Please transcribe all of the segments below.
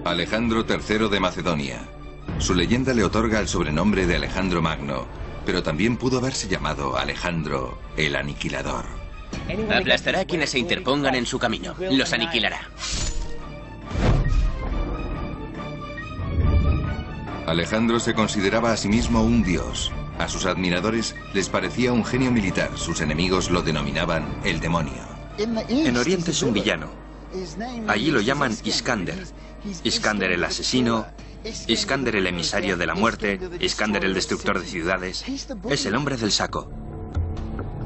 Alejandro III de Macedonia. Su leyenda le otorga el sobrenombre de Alejandro Magno, pero también pudo haberse llamado Alejandro el Aniquilador. Aplastará a quienes se interpongan en su camino. Los aniquilará. Alejandro se consideraba a sí mismo un dios. A sus admiradores les parecía un genio militar. Sus enemigos lo denominaban el demonio. En Oriente es un villano. Allí lo llaman Iskander. Iskander el asesino, Iskander el emisario de la muerte, Iskander el destructor de ciudades. Es el hombre del saco.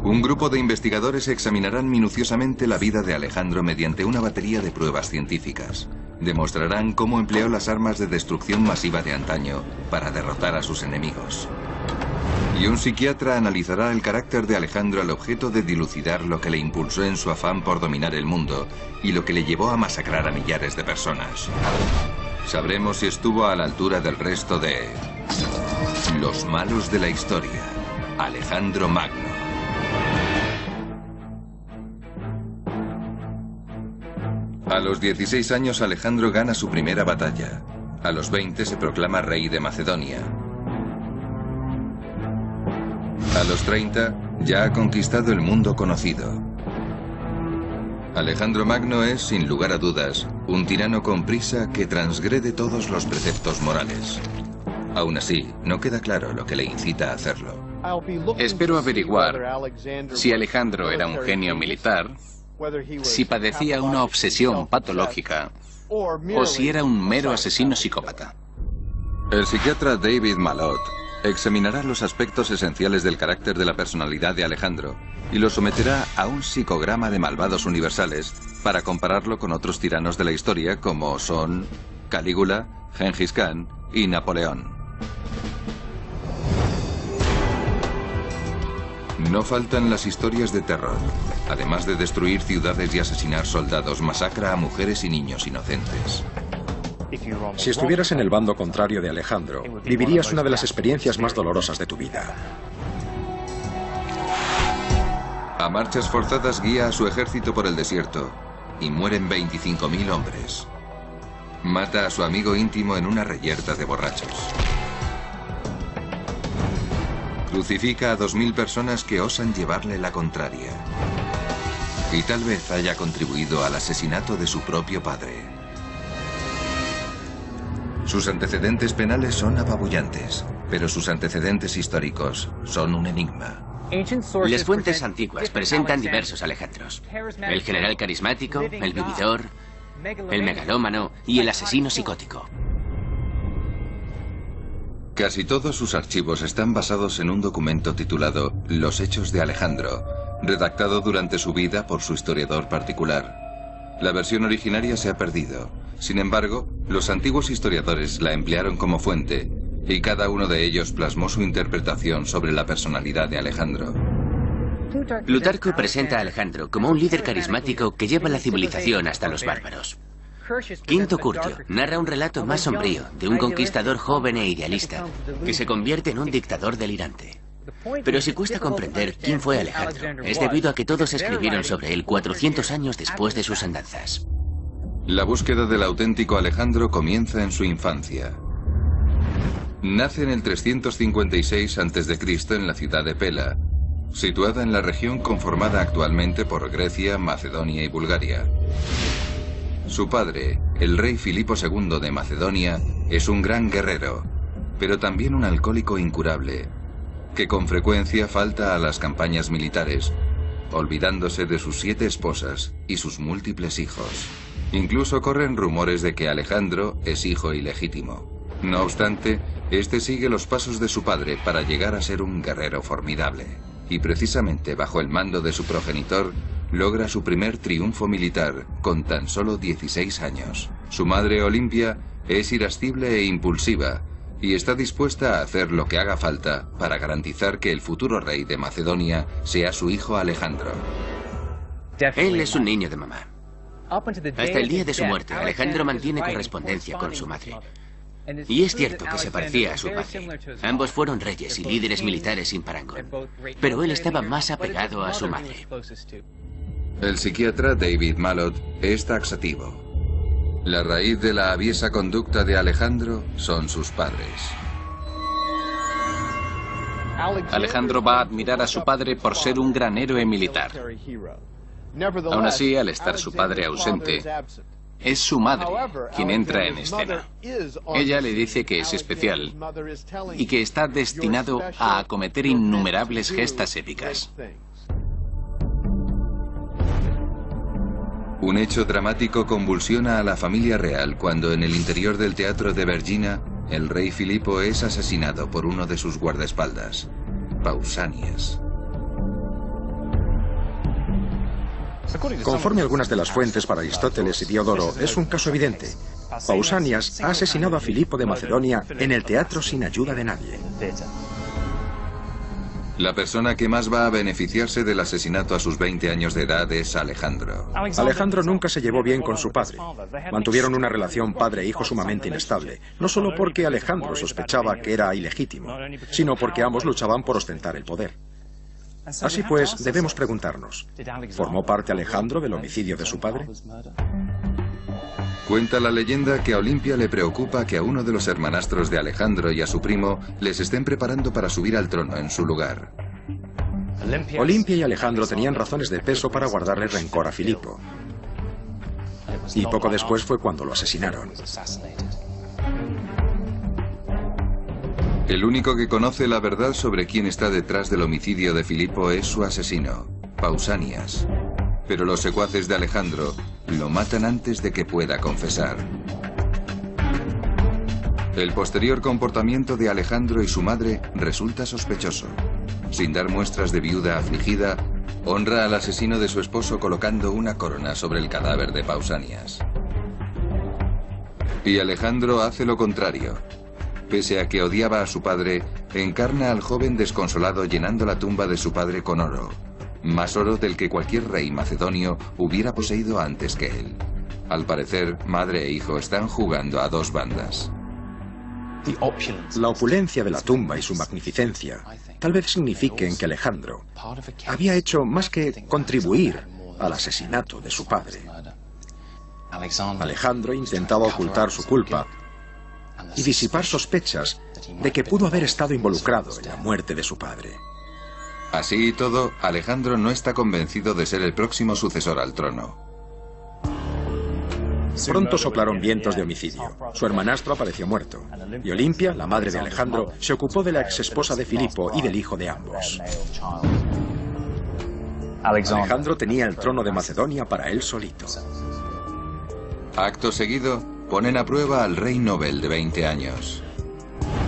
Un grupo de investigadores examinarán minuciosamente la vida de Alejandro mediante una batería de pruebas científicas. Demostrarán cómo empleó las armas de destrucción masiva de antaño para derrotar a sus enemigos. Y un psiquiatra analizará el carácter de Alejandro al objeto de dilucidar lo que le impulsó en su afán por dominar el mundo y lo que le llevó a masacrar a millares de personas. Sabremos si estuvo a la altura del resto de los malos de la historia. Alejandro Magno. A los 16 años Alejandro gana su primera batalla. A los 20 se proclama rey de Macedonia. A los 30 ya ha conquistado el mundo conocido. Alejandro Magno es, sin lugar a dudas, un tirano con prisa que transgrede todos los preceptos morales. Aún así, no queda claro lo que le incita a hacerlo. Espero averiguar si Alejandro era un genio militar, si padecía una obsesión patológica o si era un mero asesino psicópata. El psiquiatra David Malott examinará los aspectos esenciales del carácter de la personalidad de Alejandro y lo someterá a un psicograma de malvados universales para compararlo con otros tiranos de la historia como son Calígula, Gengis Khan y Napoleón. No faltan las historias de terror. Además de destruir ciudades y asesinar soldados, masacra a mujeres y niños inocentes. Si estuvieras en el bando contrario de Alejandro, vivirías una de las experiencias más dolorosas de tu vida. A marchas forzadas guía a su ejército por el desierto y mueren 25.000 hombres. Mata a su amigo íntimo en una reyerta de borrachos. Crucifica a 2.000 personas que osan llevarle la contraria. Y tal vez haya contribuido al asesinato de su propio padre. Sus antecedentes penales son apabullantes, pero sus antecedentes históricos son un enigma. Las fuentes antiguas presentan diversos Alejandros. El general carismático, el vividor, el megalómano y el asesino psicótico. Casi todos sus archivos están basados en un documento titulado Los Hechos de Alejandro, redactado durante su vida por su historiador particular. La versión originaria se ha perdido. Sin embargo, los antiguos historiadores la emplearon como fuente, y cada uno de ellos plasmó su interpretación sobre la personalidad de Alejandro. Plutarco presenta a Alejandro como un líder carismático que lleva la civilización hasta los bárbaros. Quinto Curtio narra un relato más sombrío de un conquistador joven e idealista que se convierte en un dictador delirante. Pero si cuesta comprender quién fue Alejandro, es debido a que todos escribieron sobre él 400 años después de sus andanzas. La búsqueda del auténtico Alejandro comienza en su infancia. Nace en el 356 a.C. en la ciudad de Pela, situada en la región conformada actualmente por Grecia, Macedonia y Bulgaria. Su padre, el rey Filipo II de Macedonia, es un gran guerrero, pero también un alcohólico incurable, que con frecuencia falta a las campañas militares, olvidándose de sus 7 esposas y sus múltiples hijos. Incluso corren rumores de que Alejandro es hijo ilegítimo. No obstante, este sigue los pasos de su padre para llegar a ser un guerrero formidable. Y precisamente bajo el mando de su progenitor, logra su primer triunfo militar con tan solo 16 años. Su madre Olimpia es irascible e impulsiva y está dispuesta a hacer lo que haga falta para garantizar que el futuro rey de Macedonia sea su hijo Alejandro. Él es un niño de mamá. Hasta el día de su muerte, Alejandro mantiene correspondencia con su madre. Y es cierto que se parecía a su padre. Ambos fueron reyes y líderes militares sin parangón. Pero él estaba más apegado a su madre. El psiquiatra David Malott es taxativo. La raíz de la aviesa conducta de Alejandro son sus padres. Alejandro va a admirar a su padre por ser un gran héroe militar. Aún así, al estar su padre ausente, es su madre quien entra en escena. Ella le dice que es especial y que está destinado a acometer innumerables gestas épicas. Un hecho dramático convulsiona a la familia real cuando en el interior del teatro de Vergina, el rey Filipo es asesinado por uno de sus guardaespaldas, Pausanias. Conforme algunas de las fuentes para Aristóteles y Diodoro, es un caso evidente. Pausanias ha asesinado a Filipo de Macedonia en el teatro sin ayuda de nadie. La persona que más va a beneficiarse del asesinato a sus 20 años de edad es Alejandro. Alejandro nunca se llevó bien con su padre. Mantuvieron una relación padre-hijo sumamente inestable, no solo porque Alejandro sospechaba que era ilegítimo, sino porque ambos luchaban por ostentar el poder. Así pues, debemos preguntarnos, ¿formó parte Alejandro del homicidio de su padre? Cuenta la leyenda que a Olimpia le preocupa que a uno de los hermanastros de Alejandro y a su primo les estén preparando para subir al trono en su lugar. Olimpia y Alejandro tenían razones de peso para guardarle rencor a Filipo. Y poco después fue cuando lo asesinaron. El único que conoce la verdad sobre quién está detrás del homicidio de Filipo es su asesino, Pausanias. Pero los secuaces de Alejandro lo matan antes de que pueda confesar. El posterior comportamiento de Alejandro y su madre resulta sospechoso. Sin dar muestras de viuda afligida, honra al asesino de su esposo colocando una corona sobre el cadáver de Pausanias. Y Alejandro hace lo contrario. Pese a que odiaba a su padre, encarna al joven desconsolado llenando la tumba de su padre con oro. Más oro del que cualquier rey macedonio hubiera poseído antes que él. Al parecer, madre e hijo están jugando a dos bandas. La opulencia de la tumba y su magnificencia tal vez signifiquen que Alejandro había hecho más que contribuir al asesinato de su padre. Alejandro intentaba ocultar su culpa y disipar sospechas de que pudo haber estado involucrado en la muerte de su padre. Así y todo, Alejandro no está convencido de ser el próximo sucesor al trono. Pronto soplaron vientos de homicidio. Su hermanastro apareció muerto. Y Olimpia, la madre de Alejandro, se ocupó de la exesposa de Filipo y del hijo de ambos. Alejandro tenía el trono de Macedonia para él solito. Acto seguido, ponen a prueba al rey Nobel de 20 años.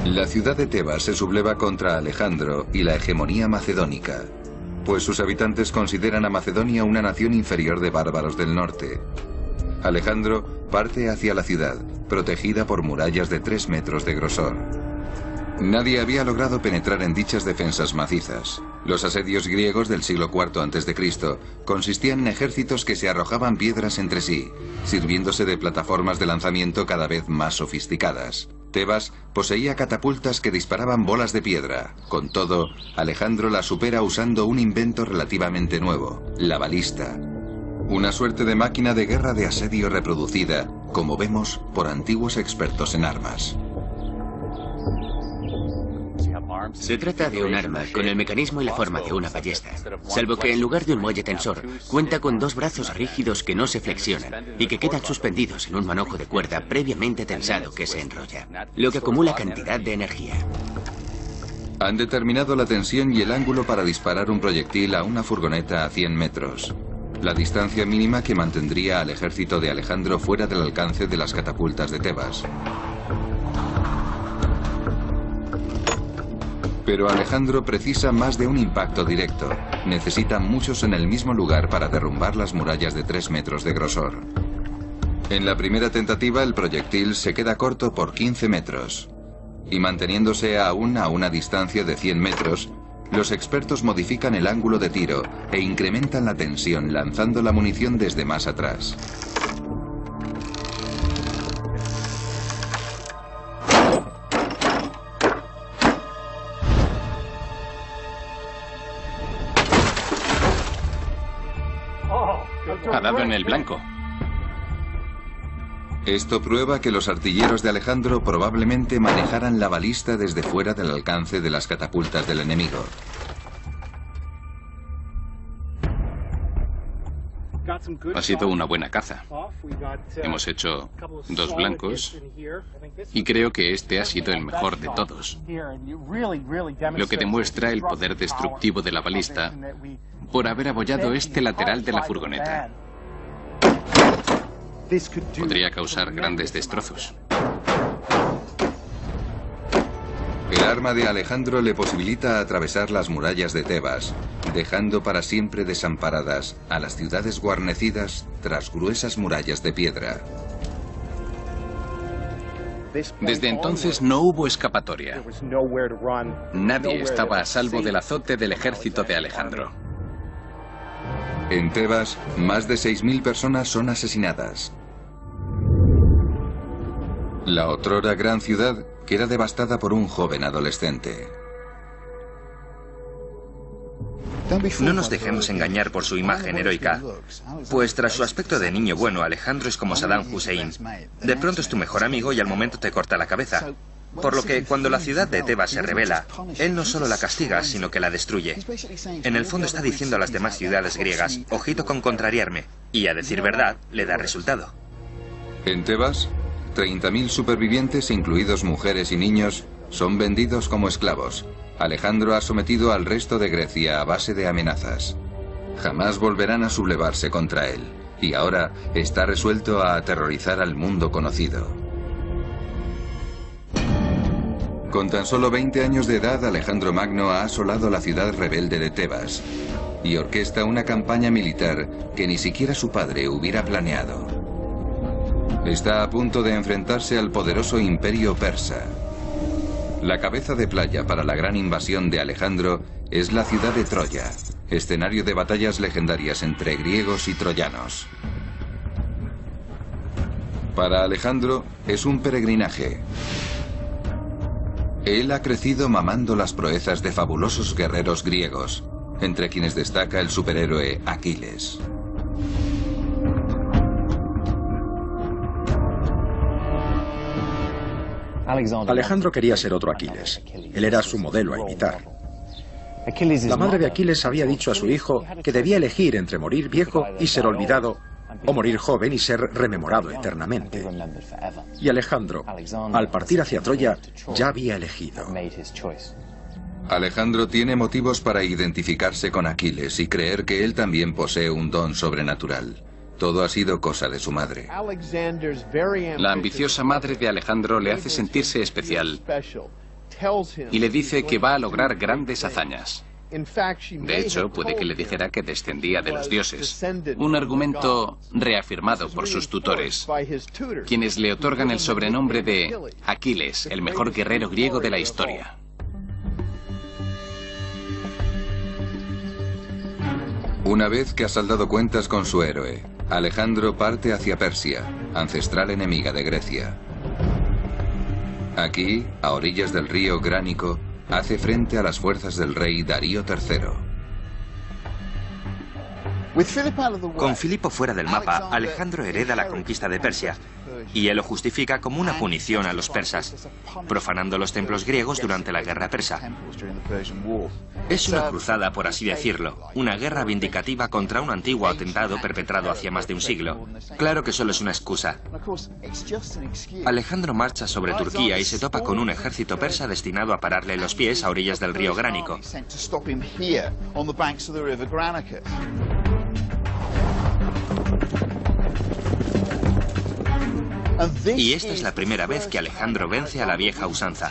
La ciudad de Tebas se subleva contra Alejandro y la hegemonía macedónica, pues sus habitantes consideran a Macedonia una nación inferior de bárbaros del norte. Alejandro parte hacia la ciudad, protegida por murallas de 3 metros de grosor. Nadie había logrado penetrar en dichas defensas macizas. Los asedios griegos del siglo IV a.C. consistían en ejércitos que se arrojaban piedras entre sí, sirviéndose de plataformas de lanzamiento cada vez más sofisticadas. Tebas poseía catapultas que disparaban bolas de piedra. Con todo, Alejandro las supera usando un invento relativamente nuevo, la balista. Una suerte de máquina de guerra de asedio reproducida, como vemos, por antiguos expertos en armas. Se trata de un arma con el mecanismo y la forma de una ballesta, salvo que en lugar de un muelle tensor, cuenta con 2 brazos rígidos que no se flexionan y que quedan suspendidos en un manojo de cuerda previamente tensado que se enrolla, lo que acumula cantidad de energía. Han determinado la tensión y el ángulo para disparar un proyectil a una furgoneta a 100 metros. La distancia mínima que mantendría al ejército de Alejandro fuera del alcance de las catapultas de Tebas. Pero Alejandro precisa más de un impacto directo. Necesita muchos en el mismo lugar para derrumbar las murallas de 3 metros de grosor. En la primera tentativa el proyectil se queda corto por 15 metros. Y manteniéndose aún a una distancia de 100 metros, los expertos modifican el ángulo de tiro e incrementan la tensión lanzando la munición desde más atrás. Ha dado en el blanco. Esto prueba que los artilleros de Alejandro probablemente manejaran la balista desde fuera del alcance de las catapultas del enemigo. Ha sido una buena caza. Hemos hecho 2 blancos y creo que este ha sido el mejor de todos, lo que demuestra el poder destructivo de la balista por haber abollado este lateral de la furgoneta. Podría causar grandes destrozos. El arma de Alejandro le posibilita atravesar las murallas de Tebas, dejando para siempre desamparadas a las ciudades guarnecidas tras gruesas murallas de piedra. Desde entonces no hubo escapatoria. Nadie estaba a salvo del azote del ejército de Alejandro. En Tebas, más de 6.000 personas son asesinadas. La otrora gran ciudad queda devastada por un joven adolescente. No nos dejemos engañar por su imagen heroica, pues tras su aspecto de niño bueno, Alejandro es como Saddam Hussein. De pronto es tu mejor amigo y al momento te corta la cabeza. Por lo que cuando la ciudad de Tebas se rebela, él no solo la castiga, sino que la destruye. En el fondo está diciendo a las demás ciudades griegas, ojito con contrariarme, y a decir verdad, le da resultado. En Tebas, 30.000 supervivientes, incluidos mujeres y niños, son vendidos como esclavos. Alejandro ha sometido al resto de Grecia a base de amenazas. Jamás volverán a sublevarse contra él, y ahora está resuelto a aterrorizar al mundo conocido. Con tan solo 20 años de edad, Alejandro Magno ha asolado la ciudad rebelde de Tebas y orquesta una campaña militar que ni siquiera su padre hubiera planeado. Está a punto de enfrentarse al poderoso imperio persa. La cabeza de playa para la gran invasión de Alejandro es la ciudad de Troya, escenario de batallas legendarias entre griegos y troyanos. Para Alejandro es un peregrinaje. Él ha crecido mamando las proezas de fabulosos guerreros griegos, entre quienes destaca el superhéroe Aquiles. Alejandro quería ser otro Aquiles. Él era su modelo a imitar. La madre de Aquiles había dicho a su hijo que debía elegir entre morir viejo y ser olvidado, o morir joven y ser rememorado eternamente. Y Alejandro, al partir hacia Troya, ya había elegido. Alejandro tiene motivos para identificarse con Aquiles y creer que él también posee un don sobrenatural. Todo ha sido cosa de su madre. La ambiciosa madre de Alejandro le hace sentirse especial y le dice que va a lograr grandes hazañas. De hecho, puede que le dijera que descendía de los dioses, un argumento reafirmado por sus tutores, quienes le otorgan el sobrenombre de Aquiles, el mejor guerrero griego de la historia. Una vez que ha saldado cuentas con su héroe, Alejandro parte hacia Persia, ancestral enemiga de Grecia. Aquí, a orillas del río Gránico, hace frente a las fuerzas del rey Darío III. Con Filipo fuera del mapa, Alejandro hereda la conquista de Persia, y él lo justifica como una punición a los persas, profanando los templos griegos durante la guerra persa. Es una cruzada, por así decirlo, una guerra vindicativa contra un antiguo atentado perpetrado hace más de un siglo. Claro que solo es una excusa. Alejandro marcha sobre Turquía y se topa con un ejército persa destinado a pararle los pies a orillas del río Gránico. Y esta es la primera vez que Alejandro vence a la vieja usanza.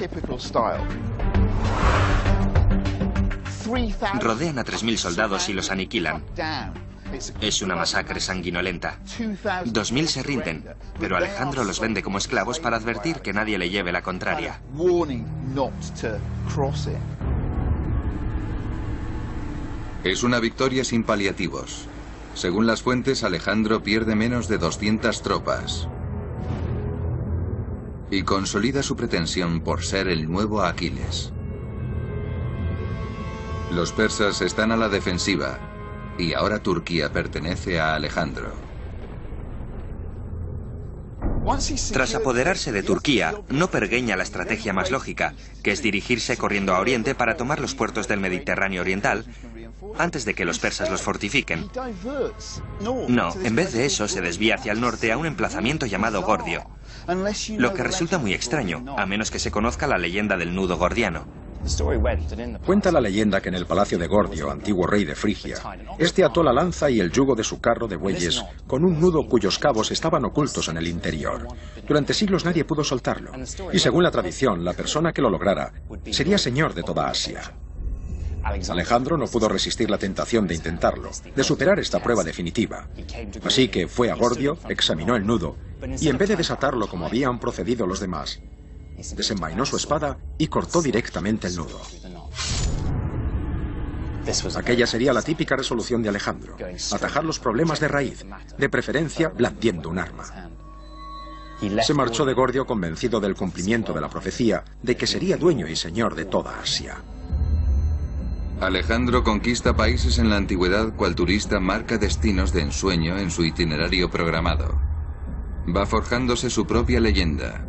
Rodean a 3.000 soldados y los aniquilan. Es una masacre sanguinolenta. 2.000 se rinden, pero Alejandro los vende como esclavos para advertir que nadie le lleve la contraria. Es una victoria sin paliativos. Según las fuentes, Alejandro pierde menos de 200 tropas y consolida su pretensión por ser el nuevo Aquiles. Los persas están a la defensiva y ahora Turquía pertenece a Alejandro. Tras apoderarse de Turquía, no pergeña la estrategia más lógica, que es dirigirse corriendo a Oriente para tomar los puertos del Mediterráneo oriental antes de que los persas los fortifiquen. No, en vez de eso se desvía hacia el norte a un emplazamiento llamado Gordio, lo que resulta muy extraño, a menos que se conozca la leyenda del nudo gordiano. Cuenta la leyenda que en el palacio de Gordio, antiguo rey de Frigia, este ató la lanza y el yugo de su carro de bueyes con un nudo cuyos cabos estaban ocultos en el interior. Durante siglos nadie pudo soltarlo, y según la tradición, la persona que lo lograra sería señor de toda Asia. Alejandro no pudo resistir la tentación de intentarlo, de superar esta prueba definitiva. Así que fue a Gordio, examinó el nudo, y en vez de desatarlo como habían procedido los demás, desenvainó su espada y cortó directamente el nudo. Aquella sería la típica resolución de Alejandro: atajar los problemas de raíz, de preferencia blandiendo un arma. Se marchó de Gordio convencido del cumplimiento de la profecía de que sería dueño y señor de toda Asia. Alejandro conquista países en la antigüedad cual turista marca destinos de ensueño en su itinerario programado. Va forjándose su propia leyenda.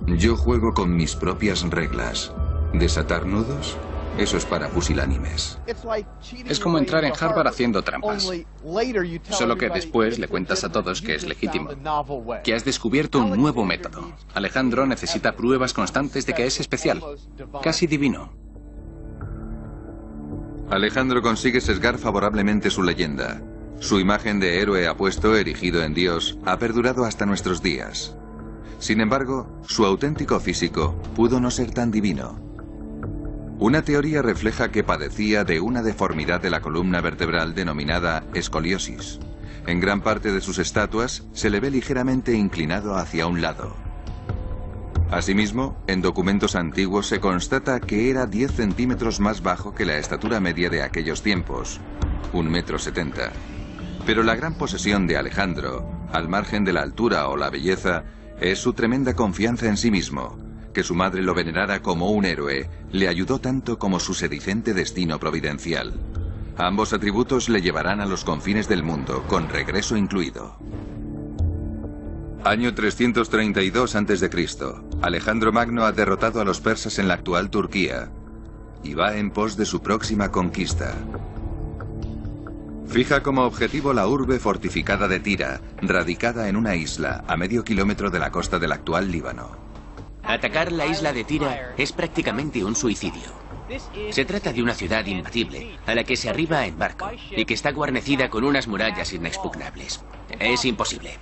Yo juego con mis propias reglas. ¿Desatar nudos? Eso es para pusilánimes. Es como entrar en Harvard haciendo trampas. Solo que después le cuentas a todos que es legítimo, que has descubierto un nuevo método. Alejandro necesita pruebas constantes de que es especial, casi divino. Alejandro consigue sesgar favorablemente su leyenda. Su imagen de héroe apuesto, erigido en Dios, ha perdurado hasta nuestros días. Sin embargo, su auténtico físico pudo no ser tan divino. Una teoría refleja que padecía de una deformidad de la columna vertebral denominada escoliosis. En gran parte de sus estatuas se le ve ligeramente inclinado hacia un lado. Asimismo, en documentos antiguos se constata que era 10 centímetros más bajo que la estatura media de aquellos tiempos, 1,70 m. Pero la gran posesión de Alejandro, al margen de la altura o la belleza, es su tremenda confianza en sí mismo. Que su madre lo venerara como un héroe le ayudó tanto como su sedicente destino providencial. Ambos atributos le llevarán a los confines del mundo, con regreso incluido. Año 332 a.C. Alejandro Magno ha derrotado a los persas en la actual Turquía y va en pos de su próxima conquista. Fija como objetivo la urbe fortificada de Tira, radicada en una isla a medio kilómetro de la costa del actual Líbano. Atacar la isla de Tira es prácticamente un suicidio. Se trata de una ciudad imbatible, a la que se arriba en barco, y que está guarnecida con unas murallas inexpugnables. Es imposible.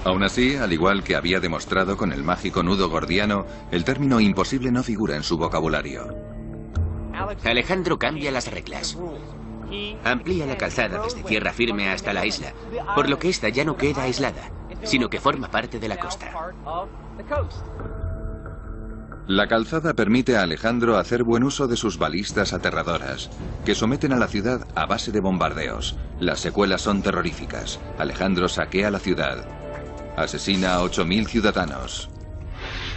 Aún así, al igual que había demostrado con el mágico nudo gordiano, el término imposible no figura en su vocabulario. Alejandro cambia las reglas. Amplía la calzada desde tierra firme hasta la isla, por lo que esta ya no queda aislada, sino que forma parte de la costa. La calzada permite a Alejandro hacer buen uso de sus balistas aterradoras, que someten a la ciudad a base de bombardeos. Las secuelas son terroríficas. Alejandro saquea la ciudad, asesina a 8.000 ciudadanos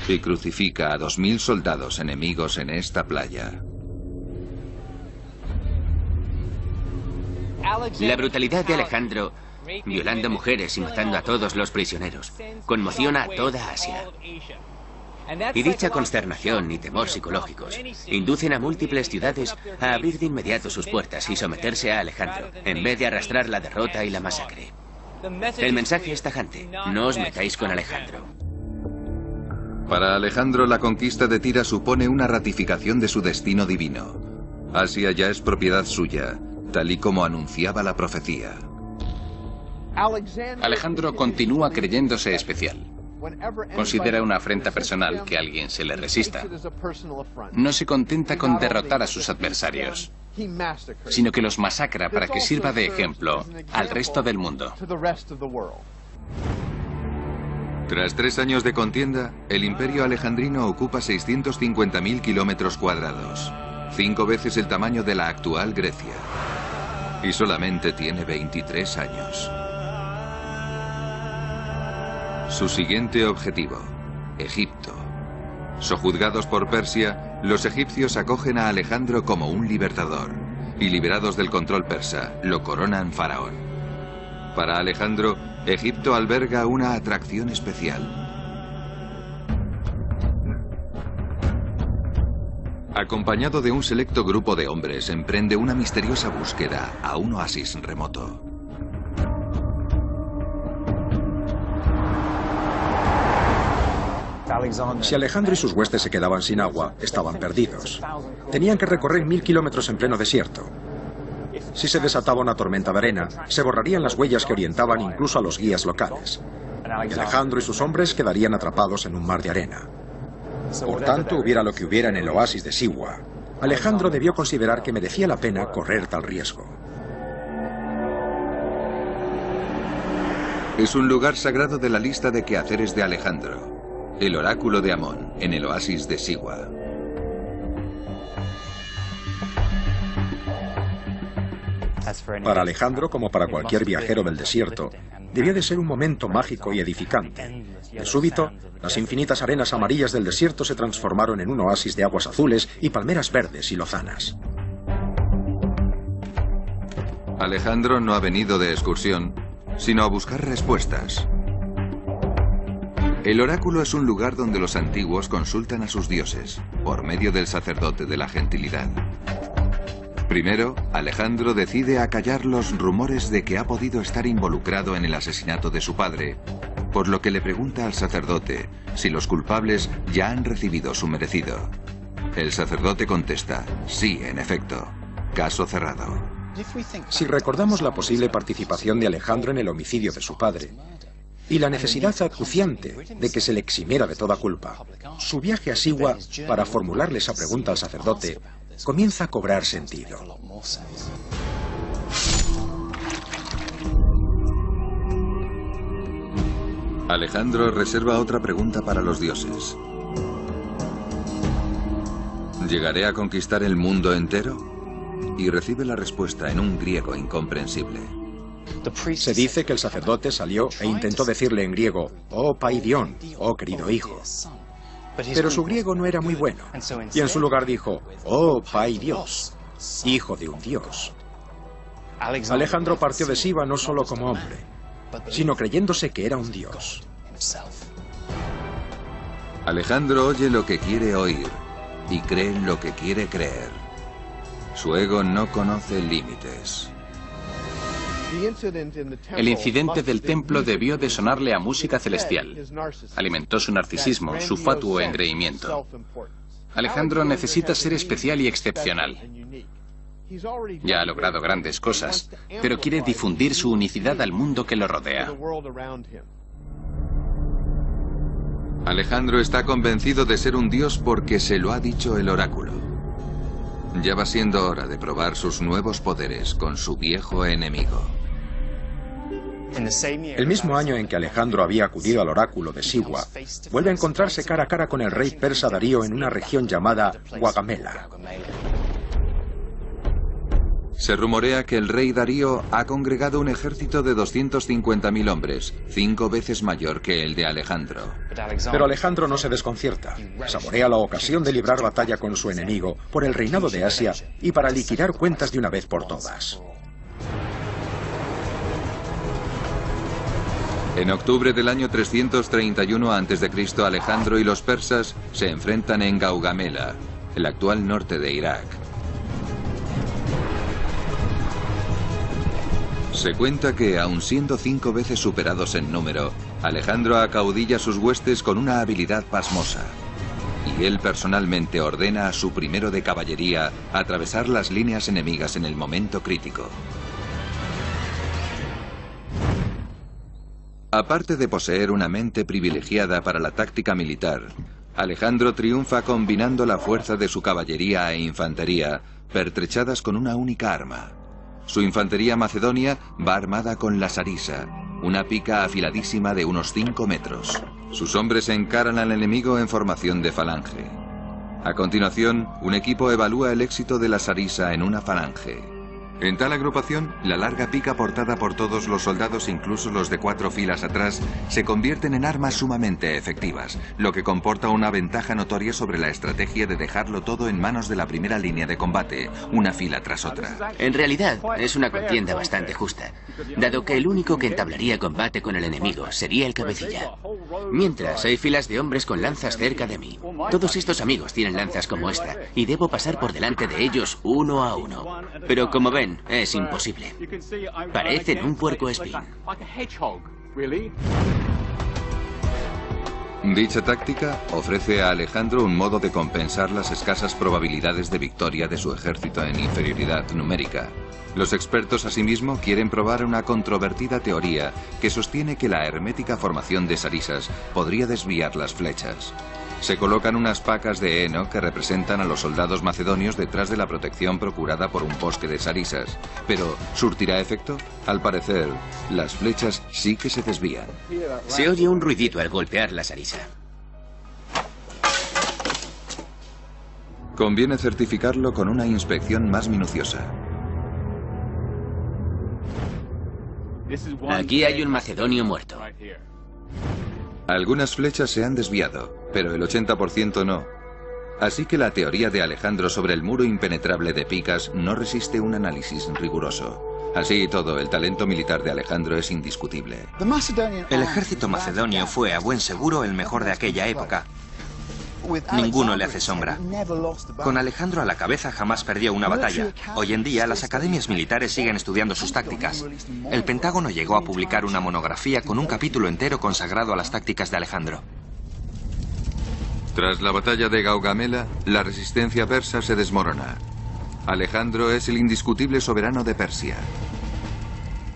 y crucifica a 2.000 soldados enemigos en esta playa. La brutalidad de Alejandro, violando mujeres y matando a todos los prisioneros, conmociona a toda Asia. Y dicha consternación y temor psicológicos inducen a múltiples ciudades a abrir de inmediato sus puertas y someterse a Alejandro, en vez de arrastrar la derrota y la masacre. El mensaje es tajante: no os metáis con Alejandro. Para Alejandro, la conquista de Tira supone una ratificación de su destino divino. Asia ya es propiedad suya, tal y como anunciaba la profecía. Alejandro continúa creyéndose especial. Considera una afrenta personal que alguien se le resista. No se contenta con derrotar a sus adversarios, sino que los masacra para que sirva de ejemplo al resto del mundo. Tras 3 años de contienda, el imperio alejandrino ocupa 650.000 kilómetros cuadrados, 5 veces el tamaño de la actual Grecia, y solamente tiene 23 años. Su siguiente objetivo, Egipto. Sojuzgados por Persia, los egipcios acogen a Alejandro como un libertador, y liberados del control persa, lo coronan faraón. Para Alejandro, Egipto alberga una atracción especial. Acompañado de un selecto grupo de hombres, emprende una misteriosa búsqueda a un oasis remoto. Si Alejandro y sus huestes se quedaban sin agua, estaban perdidos. Tenían que recorrer 1000 kilómetros en pleno desierto. Si se desataba una tormenta de arena, se borrarían las huellas que orientaban incluso a los guías locales. Y Alejandro y sus hombres quedarían atrapados en un mar de arena. Por tanto, hubiera lo que hubiera en el oasis de Siwa, Alejandro debió considerar que merecía la pena correr tal riesgo. Es un lugar sagrado de la lista de quehaceres de Alejandro, el oráculo de Amón, en el oasis de Siwa. Para Alejandro, como para cualquier viajero del desierto, debía de ser un momento mágico y edificante. De súbito, las infinitas arenas amarillas del desierto se transformaron en un oasis de aguas azules y palmeras verdes y lozanas. Alejandro no ha venido de excursión, sino a buscar respuestas. El oráculo es un lugar donde los antiguos consultan a sus dioses, por medio del sacerdote de la gentilidad. Primero, Alejandro decide acallar los rumores de que ha podido estar involucrado en el asesinato de su padre, por lo que le pregunta al sacerdote si los culpables ya han recibido su merecido. El sacerdote contesta, sí, en efecto, caso cerrado. Si recordamos la posible participación de Alejandro en el homicidio de su padre y la necesidad acuciante de que se le eximiera de toda culpa, su viaje a Siwa para formularle esa pregunta al sacerdote comienza a cobrar sentido. Alejandro reserva otra pregunta para los dioses. ¿Llegaré a conquistar el mundo entero? Y recibe la respuesta en un griego incomprensible. Se dice que el sacerdote salió e intentó decirle en griego, oh Paidión, oh querido hijo. Pero su griego no era muy bueno, y en su lugar dijo, oh Pai Dios, hijo de un dios. Alejandro partió de Siwa no solo como hombre, sino creyéndose que era un dios. Alejandro oye lo que quiere oír y cree en lo que quiere creer. Su ego no conoce límites. El incidente del templo debió de sonarle a música celestial. Alimentó su narcisismo, su fatuo engreimiento. Alejandro necesita ser especial y excepcional. Ya ha logrado grandes cosas, pero quiere difundir su unicidad al mundo que lo rodea. Alejandro está convencido de ser un dios porque se lo ha dicho el oráculo. Ya va siendo hora de probar sus nuevos poderes con su viejo enemigo. El mismo año en que Alejandro había acudido al oráculo de Siwa, vuelve a encontrarse cara a cara con el rey persa Darío en una región llamada Gaugamela. Se rumorea que el rey Darío ha congregado un ejército de 250.000 hombres, 5 veces mayor que el de Alejandro. Pero Alejandro no se desconcierta. Saborea la ocasión de librar batalla con su enemigo por el reinado de Asia y para liquidar cuentas de una vez por todas. En octubre del año 331 a.C., Alejandro y los persas se enfrentan en Gaugamela, el actual norte de Irak. Se cuenta que, aun siendo 5 veces superados en número, Alejandro acaudilla sus huestes con una habilidad pasmosa. Y él personalmente ordena a su primero de caballería atravesar las líneas enemigas en el momento crítico. Aparte de poseer una mente privilegiada para la táctica militar, Alejandro triunfa combinando la fuerza de su caballería e infantería, pertrechadas con una única arma. Su infantería macedonia va armada con la sarisa, una pica afiladísima de unos 5 metros. Sus hombres encaran al enemigo en formación de falange. A continuación, un equipo evalúa el éxito de la sarisa en una falange. En tal agrupación, la larga pica portada por todos los soldados, incluso los de 4 filas atrás, se convierten en armas sumamente efectivas, lo que comporta una ventaja notoria sobre la estrategia de dejarlo todo en manos de la primera línea de combate, una fila tras otra. En realidad, es una contienda bastante justa, dado que el único que entablaría combate con el enemigo sería el cabecilla. Mientras, hay filas de hombres con lanzas cerca de mí. Todos estos amigos tienen lanzas como esta, y debo pasar por delante de ellos uno a uno. Pero como ven, es imposible. Parecen un puercoespín. Dicha táctica ofrece a Alejandro un modo de compensar las escasas probabilidades de victoria de su ejército en inferioridad numérica. Los expertos asimismo quieren probar una controvertida teoría que sostiene que la hermética formación de sarisas podría desviar las flechas. Se colocan unas pacas de heno que representan a los soldados macedonios detrás de la protección procurada por un bosque de sarisas. Pero, ¿surtirá efecto? Al parecer, las flechas sí que se desvían. Se oye un ruidito al golpear la sarisa. Conviene certificarlo con una inspección más minuciosa. Aquí hay un macedonio muerto. Algunas flechas se han desviado, pero el 80% no. Así que la teoría de Alejandro sobre el muro impenetrable de picas no resiste un análisis riguroso. Así y todo, el talento militar de Alejandro es indiscutible. El ejército macedonio fue a buen seguro el mejor de aquella época. Ninguno le hace sombra. Con Alejandro a la cabeza jamás perdió una batalla. Hoy en día las academias militares siguen estudiando sus tácticas. El Pentágono llegó a publicar una monografía con un capítulo entero consagrado a las tácticas de Alejandro. Tras la batalla de Gaugamela, la resistencia persa se desmorona. Alejandro es el indiscutible soberano de Persia.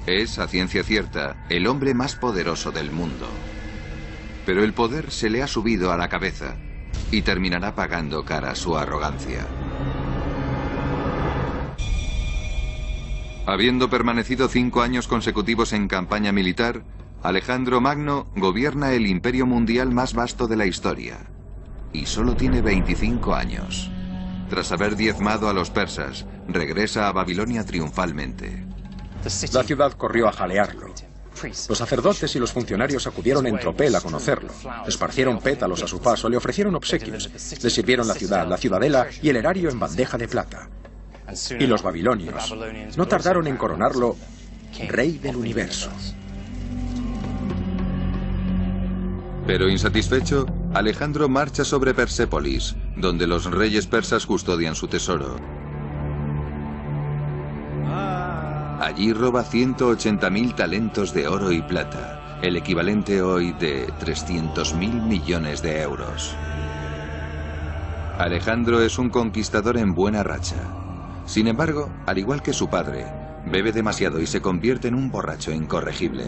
Es, a ciencia cierta, el hombre más poderoso del mundo. Pero el poder se le ha subido a la cabeza y terminará pagando cara su arrogancia. Habiendo permanecido 5 años consecutivos en campaña militar, Alejandro Magno gobierna el imperio mundial más vasto de la historia. Y solo tiene 25 años. Tras haber diezmado a los persas, regresa a Babilonia triunfalmente. La ciudad corrió a jalearlo. Los sacerdotes y los funcionarios acudieron en tropel a conocerlo. Esparcieron pétalos a su paso, le ofrecieron obsequios. Le sirvieron la ciudad, la ciudadela y el erario en bandeja de plata. Y los babilonios no tardaron en coronarlo rey del universo. Pero insatisfecho, Alejandro marcha sobre Persépolis, donde los reyes persas custodian su tesoro. Allí roba 180.000 talentos de oro y plata, el equivalente hoy de 300.000 millones de euros. Alejandro es un conquistador en buena racha. Sin embargo, al igual que su padre, bebe demasiado y se convierte en un borracho incorregible.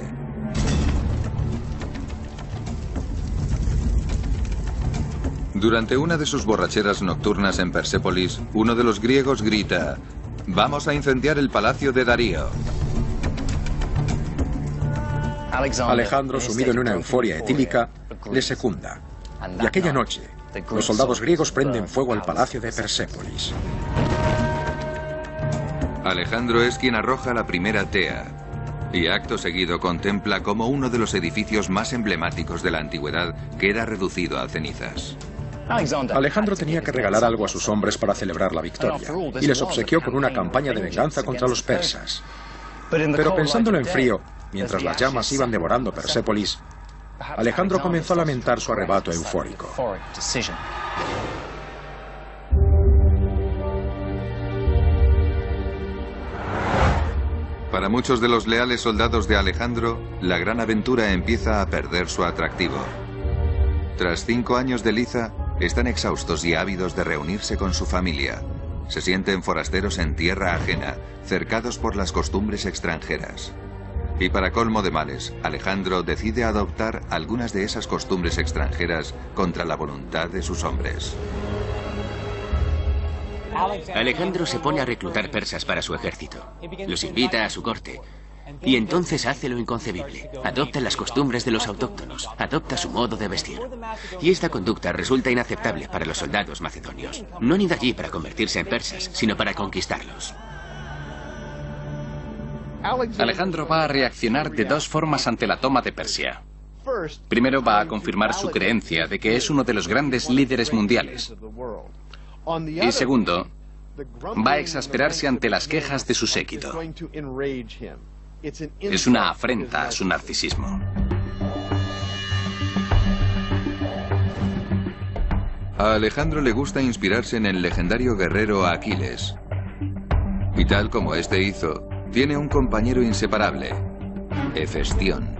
Durante una de sus borracheras nocturnas en Persépolis, uno de los griegos grita: «Vamos a incendiar el palacio de Darío». Alejandro, sumido en una euforia etílica, le secunda. Y aquella noche, los soldados griegos prenden fuego al palacio de Persépolis. Alejandro es quien arroja la primera tea, y acto seguido contempla cómo uno de los edificios más emblemáticos de la antigüedad queda reducido a cenizas. Alejandro tenía que regalar algo a sus hombres para celebrar la victoria, y les obsequió con una campaña de venganza contra los persas. Pero pensándolo en frío, mientras las llamas iban devorando Persépolis, Alejandro comenzó a lamentar su arrebato eufórico. Para muchos de los leales soldados de Alejandro, la gran aventura empieza a perder su atractivo. Tras 5 años de liza, están exhaustos y ávidos de reunirse con su familia. Se sienten forasteros en tierra ajena, cercados por las costumbres extranjeras. Y para colmo de males, Alejandro decide adoptar algunas de esas costumbres extranjeras contra la voluntad de sus hombres. Alejandro se pone a reclutar persas para su ejército. Los invita a su corte. Y entonces hace lo inconcebible. Adopta las costumbres de los autóctonos. Adopta su modo de vestir. Y esta conducta resulta inaceptable para los soldados macedonios. No han ido allí para convertirse en persas, sino para conquistarlos. Alejandro va a reaccionar de dos formas ante la toma de Persia. Primero va a confirmar su creencia de que es uno de los grandes líderes mundiales. Y segundo, va a exasperarse ante las quejas de su séquito. Es una afrenta a su narcisismo. A Alejandro le gusta inspirarse en el legendario guerrero Aquiles. Y tal como este hizo, tiene un compañero inseparable, Hefestión,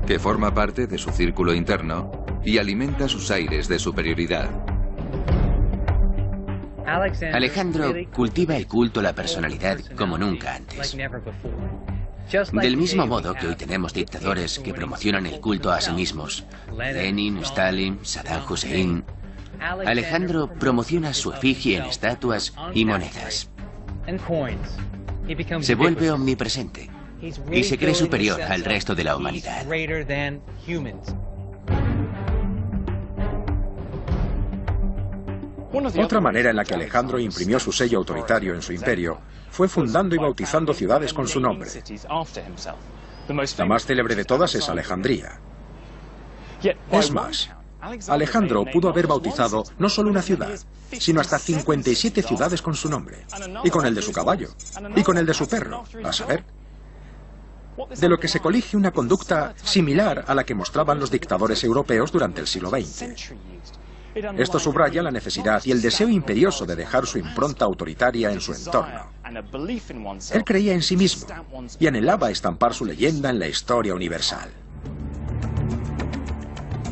que forma parte de su círculo interno y alimenta sus aires de superioridad. Alejandro cultiva el culto a la personalidad como nunca antes. Del mismo modo que hoy tenemos dictadores que promocionan el culto a sí mismos, Lenin, Stalin, Saddam Hussein, Alejandro promociona su efigie en estatuas y monedas. Se vuelve omnipresente y se cree superior al resto de la humanidad. Otra manera en la que Alejandro imprimió su sello autoritario en su imperio fue fundando y bautizando ciudades con su nombre. La más célebre de todas es Alejandría. Es más, Alejandro pudo haber bautizado no solo una ciudad, sino hasta 57 ciudades con su nombre, y con el de su caballo, y con el de su perro, a saber. De lo que se colige una conducta similar a la que mostraban los dictadores europeos durante el siglo XX. Esto subraya la necesidad y el deseo imperioso de dejar su impronta autoritaria en su entorno. Él creía en sí mismo y anhelaba estampar su leyenda en la historia universal.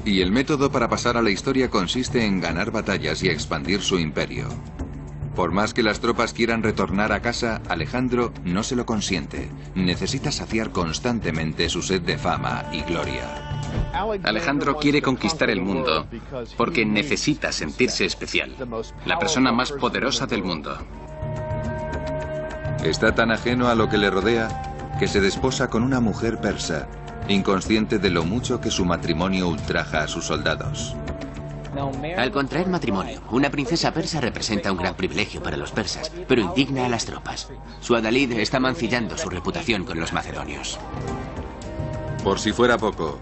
Y el método para pasar a la historia consiste en ganar batallas y expandir su imperio. Por más que las tropas quieran retornar a casa, Alejandro no se lo consiente. Necesita saciar constantemente su sed de fama y gloria. Alejandro quiere conquistar el mundo porque necesita sentirse especial, la persona más poderosa del mundo. Está tan ajeno a lo que le rodea que se desposa con una mujer persa, inconsciente de lo mucho que su matrimonio ultraja a sus soldados. Al contraer matrimonio, una princesa persa representa un gran privilegio para los persas, pero indigna a las tropas. Su adalid está mancillando su reputación con los macedonios. Por si fuera poco,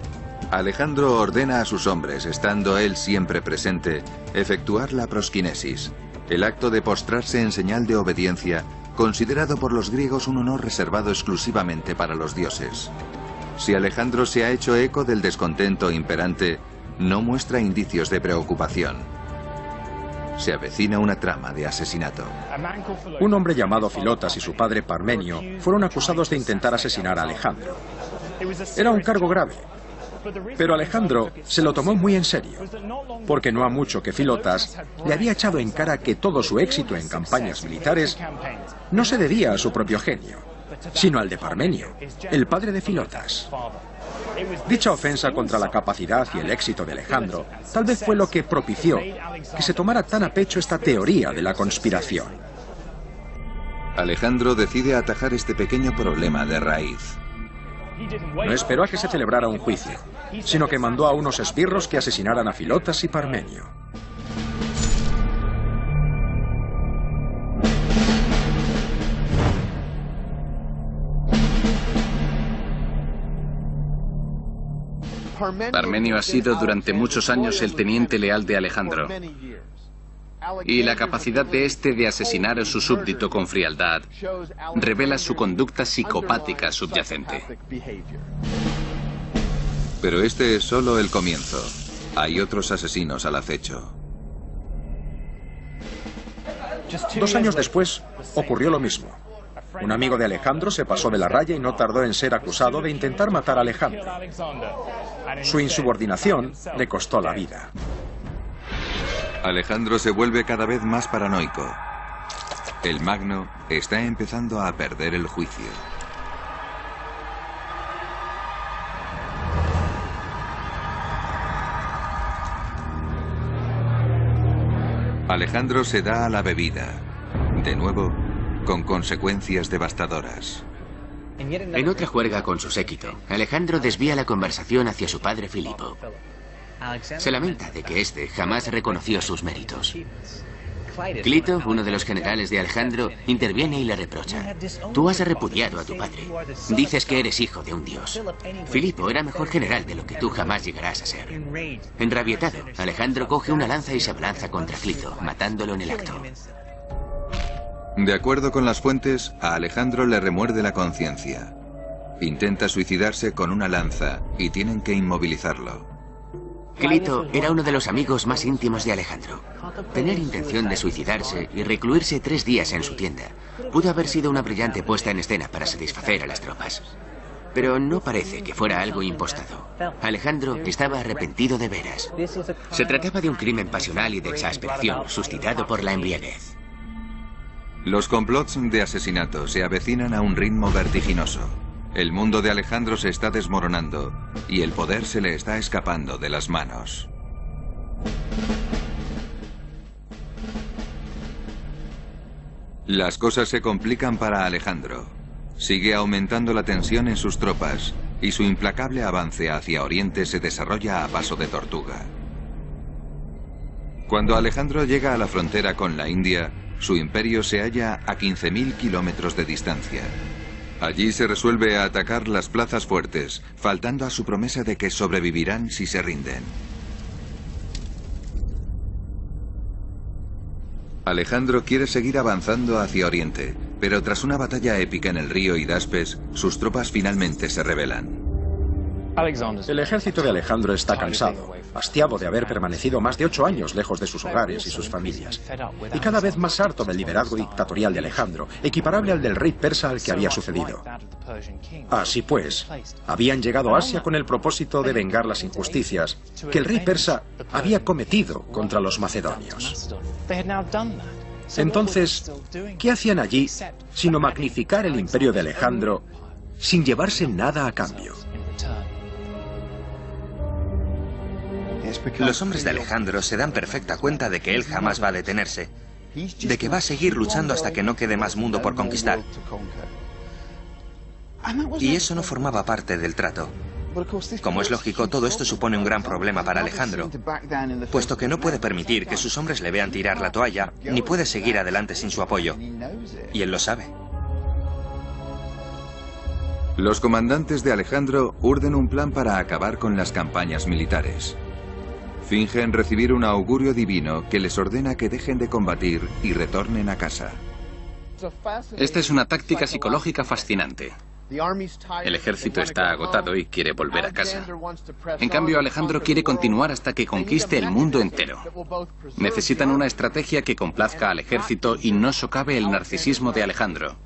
Alejandro ordena a sus hombres, estando él siempre presente, efectuar la prosquinesis, el acto de postrarse en señal de obediencia, considerado por los griegos un honor reservado exclusivamente para los dioses. Si Alejandro se ha hecho eco del descontento imperante, no muestra indicios de preocupación. Se avecina una trama de asesinato. Un hombre llamado Filotas y su padre Parmenio fueron acusados de intentar asesinar a Alejandro. Era un cargo grave, pero Alejandro se lo tomó muy en serio, porque no ha mucho que Filotas le había echado en cara que todo su éxito en campañas militares no se debía a su propio genio, sino al de Parmenio, el padre de Filotas. Dicha ofensa contra la capacidad y el éxito de Alejandro tal vez fue lo que propició que se tomara tan a pecho esta teoría de la conspiración. Alejandro decide atajar este pequeño problema de raíz. No esperó a que se celebrara un juicio, sino que mandó a unos esbirros que asesinaran a Filotas y Parmenio. Parmenio ha sido durante muchos años el teniente leal de Alejandro. Y la capacidad de este de asesinar a su súbdito con frialdad revela su conducta psicopática subyacente. Pero este es solo el comienzo. Hay otros asesinos al acecho. 2 años después, ocurrió lo mismo. Un amigo de Alejandro se pasó de la raya y no tardó en ser acusado de intentar matar a Alejandro. Su insubordinación le costó la vida. Alejandro se vuelve cada vez más paranoico. El Magno está empezando a perder el juicio. Alejandro se da a la bebida, de nuevo, con consecuencias devastadoras. En otra juerga con su séquito, Alejandro desvía la conversación hacia su padre Filipo. Se lamenta de que éste jamás reconoció sus méritos. Clito, uno de los generales de Alejandro, interviene y le reprocha. Tú has repudiado a tu padre. Dices que eres hijo de un dios. Filipo era mejor general de lo que tú jamás llegarás a ser. Enrabietado, Alejandro coge una lanza y se abalanza contra Clito, matándolo en el acto. De acuerdo con las fuentes, a Alejandro le remuerde la conciencia. Intenta suicidarse con una lanza y tienen que inmovilizarlo. Clito era uno de los amigos más íntimos de Alejandro. Tener intención de suicidarse y recluirse 3 días en su tienda pudo haber sido una brillante puesta en escena para satisfacer a las tropas. Pero no parece que fuera algo impostado. Alejandro estaba arrepentido de veras. Se trataba de un crimen pasional y de exasperación suscitado por la embriaguez. Los complots de asesinato se avecinan a un ritmo vertiginoso. El mundo de Alejandro se está desmoronando y el poder se le está escapando de las manos. Las cosas se complican para Alejandro. Sigue aumentando la tensión en sus tropas y su implacable avance hacia Oriente se desarrolla a paso de tortuga. Cuando Alejandro llega a la frontera con la India, su imperio se halla a 15.000 kilómetros de distancia. Allí se resuelve a atacar las plazas fuertes, faltando a su promesa de que sobrevivirán si se rinden. Alejandro quiere seguir avanzando hacia Oriente, pero tras una batalla épica en el río Hidaspes, sus tropas finalmente se rebelan. El ejército de Alejandro está cansado, hastiado de haber permanecido más de 8 años lejos de sus hogares y sus familias, y cada vez más harto del liderazgo dictatorial de Alejandro, equiparable al del rey persa al que había sucedido. Así pues, habían llegado a Asia con el propósito de vengar las injusticias que el rey persa había cometido contra los macedonios. Entonces, ¿qué hacían allí sino magnificar el imperio de Alejandro sin llevarse nada a cambio? Los hombres de Alejandro se dan perfecta cuenta de que él jamás va a detenerse, de que va a seguir luchando hasta que no quede más mundo por conquistar. Y eso no formaba parte del trato. Como es lógico, todo esto supone un gran problema para Alejandro, puesto que no puede permitir que sus hombres le vean tirar la toalla, ni puede seguir adelante sin su apoyo. Y él lo sabe. Los comandantes de Alejandro urden un plan para acabar con las campañas militares. Fingen recibir un augurio divino que les ordena que dejen de combatir y retornen a casa. Esta es una táctica psicológica fascinante. El ejército está agotado y quiere volver a casa. En cambio, Alejandro quiere continuar hasta que conquiste el mundo entero. Necesitan una estrategia que complazca al ejército y no socave el narcisismo de Alejandro.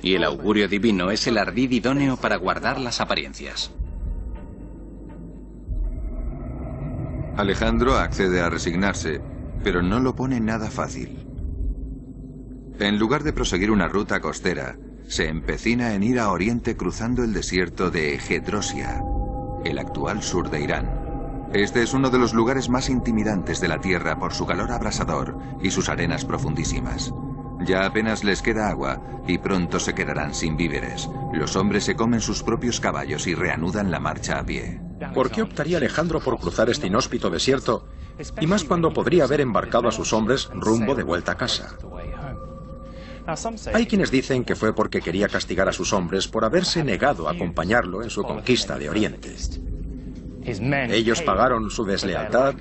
Y el augurio divino es el ardid idóneo para guardar las apariencias. Alejandro accede a resignarse, pero no lo pone nada fácil. En lugar de proseguir una ruta costera, se empecina en ir a Oriente cruzando el desierto de Gedrosia, el actual sur de Irán. Este es uno de los lugares más intimidantes de la tierra por su calor abrasador y sus arenas profundísimas. Ya apenas les queda agua y pronto se quedarán sin víveres. Los hombres se comen sus propios caballos y reanudan la marcha a pie. ¿Por qué optaría Alejandro por cruzar este inhóspito desierto? Y más cuando podría haber embarcado a sus hombres rumbo de vuelta a casa. Hay quienes dicen que fue porque quería castigar a sus hombres por haberse negado a acompañarlo en su conquista de Oriente. Ellos pagaron su deslealtad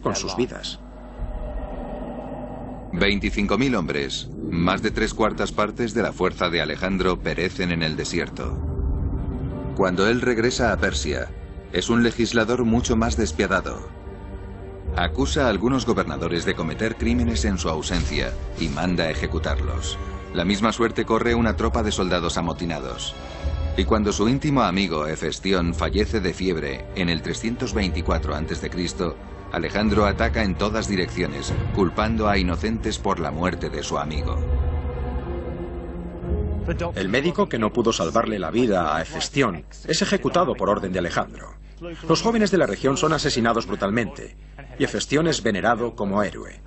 con sus vidas. 25.000 hombres, más de 3/4 partes de la fuerza de Alejandro perecen en el desierto. Cuando él regresa a Persia, es un legislador mucho más despiadado. Acusa a algunos gobernadores de cometer crímenes en su ausencia y manda ejecutarlos. La misma suerte corre una tropa de soldados amotinados. Y cuando su íntimo amigo Hefestión fallece de fiebre en el 324 a.C., Alejandro ataca en todas direcciones, culpando a inocentes por la muerte de su amigo. El médico que no pudo salvarle la vida a Hefestión es ejecutado por orden de Alejandro. Los jóvenes de la región son asesinados brutalmente, y Hefestión es venerado como héroe.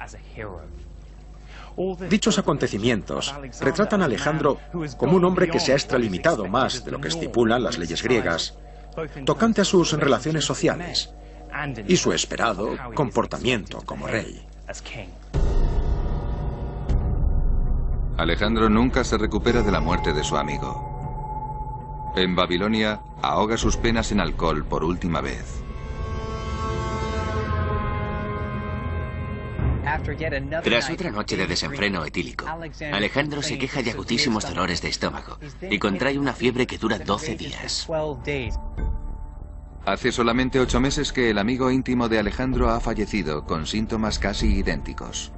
Dichos acontecimientos retratan a Alejandro como un hombre que se ha extralimitado más de lo que estipulan las leyes griegas, tocante a sus relaciones sociales y su esperado comportamiento como rey. Alejandro nunca se recupera de la muerte de su amigo. En Babilonia, ahoga sus penas en alcohol por última vez. Tras otra noche de desenfreno etílico, Alejandro se queja de agudísimos dolores de estómago y contrae una fiebre que dura 12 días. Hace solamente 8 meses que el amigo íntimo de Alejandro ha fallecido, con síntomas casi idénticos.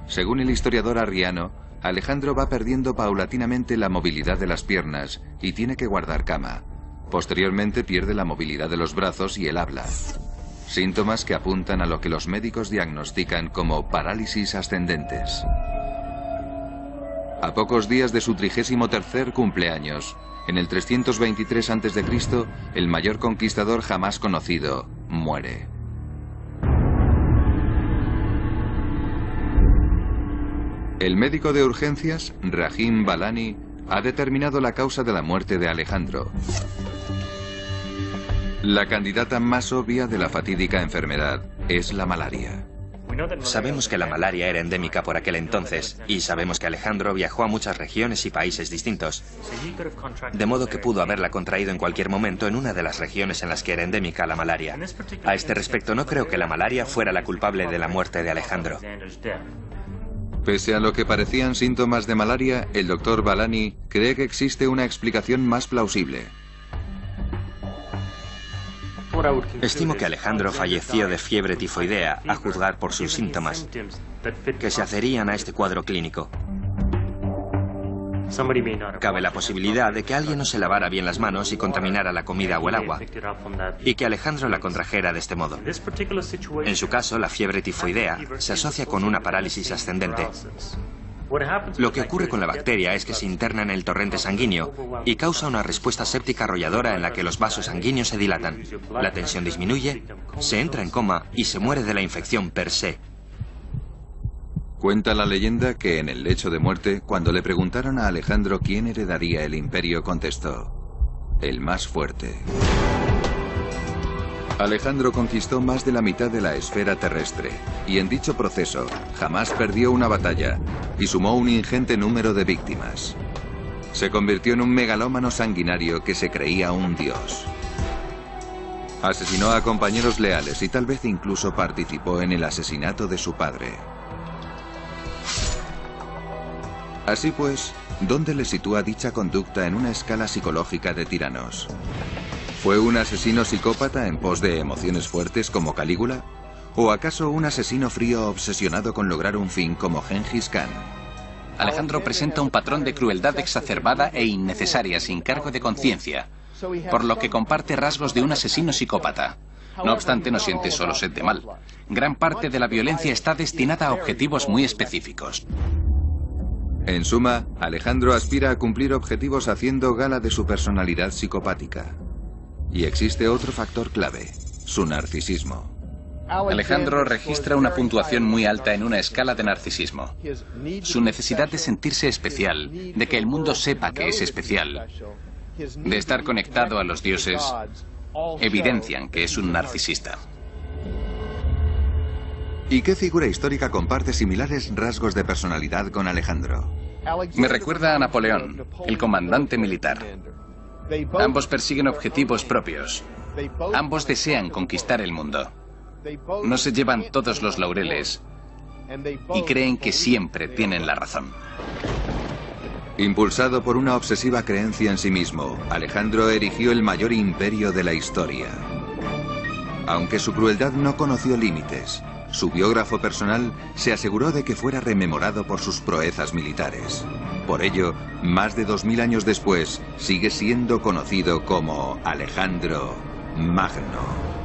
Según el historiador Arriano, Alejandro va perdiendo paulatinamente la movilidad de las piernas y tiene que guardar cama. Posteriormente pierde la movilidad de los brazos y el habla. Síntomas que apuntan a lo que los médicos diagnostican como parálisis ascendentes. A pocos días de su 33º cumpleaños, en el 323 a.C., el mayor conquistador jamás conocido muere. El médico de urgencias, Rahim Balani, ha determinado la causa de la muerte de Alejandro. La candidata más obvia de la fatídica enfermedad es la malaria. Sabemos que la malaria era endémica por aquel entonces, y sabemos que Alejandro viajó a muchas regiones y países distintos, de modo que pudo haberla contraído en cualquier momento en una de las regiones en las que era endémica la malaria. A este respecto, no creo que la malaria fuera la culpable de la muerte de Alejandro. Pese a lo que parecían síntomas de malaria, el doctor Balani cree que existe una explicación más plausible. Estimo que Alejandro falleció de fiebre tifoidea, a juzgar por sus síntomas, que se adherían a este cuadro clínico. Cabe la posibilidad de que alguien no se lavara bien las manos y contaminara la comida o el agua, y que Alejandro la contrajera de este modo. En su caso, la fiebre tifoidea se asocia con una parálisis ascendente. Lo que ocurre con la bacteria es que se interna en el torrente sanguíneo y causa una respuesta séptica arrolladora en la que los vasos sanguíneos se dilatan, la tensión disminuye, se entra en coma y se muere de la infección per se. Cuenta la leyenda que en el lecho de muerte, cuando le preguntaron a Alejandro quién heredaría el imperio, contestó: el más fuerte. Alejandro conquistó más de la mitad de la esfera terrestre, y en dicho proceso jamás perdió una batalla, y sumó un ingente número de víctimas. Se convirtió en un megalómano sanguinario que se creía un dios. Asesinó a compañeros leales y tal vez incluso participó en el asesinato de su padre. Así pues, ¿dónde le sitúa dicha conducta en una escala psicológica de tiranos? ¿Fue un asesino psicópata en pos de emociones fuertes como Calígula? ¿O acaso un asesino frío obsesionado con lograr un fin como Gengis Khan? Alejandro presenta un patrón de crueldad exacerbada e innecesaria sin cargo de conciencia, por lo que comparte rasgos de un asesino psicópata. No obstante, no siente solo sed de mal. Gran parte de la violencia está destinada a objetivos muy específicos. En suma, Alejandro aspira a cumplir objetivos haciendo gala de su personalidad psicopática. Y existe otro factor clave: su narcisismo. Alejandro registra una puntuación muy alta en una escala de narcisismo. Su necesidad de sentirse especial, de que el mundo sepa que es especial, de estar conectado a los dioses, evidencian que es un narcisista. ¿Y qué figura histórica comparte similares rasgos de personalidad con Alejandro? Me recuerda a Napoleón, el comandante militar. Ambos persiguen objetivos propios. Ambos desean conquistar el mundo. No se llevan todos los laureles y creen que siempre tienen la razón. Impulsado por una obsesiva creencia en sí mismo, Alejandro erigió el mayor imperio de la historia. Aunque su crueldad no conoció límites, su biógrafo personal se aseguró de que fuera rememorado por sus proezas militares. Por ello, más de 2000 años después, sigue siendo conocido como Alejandro Magno.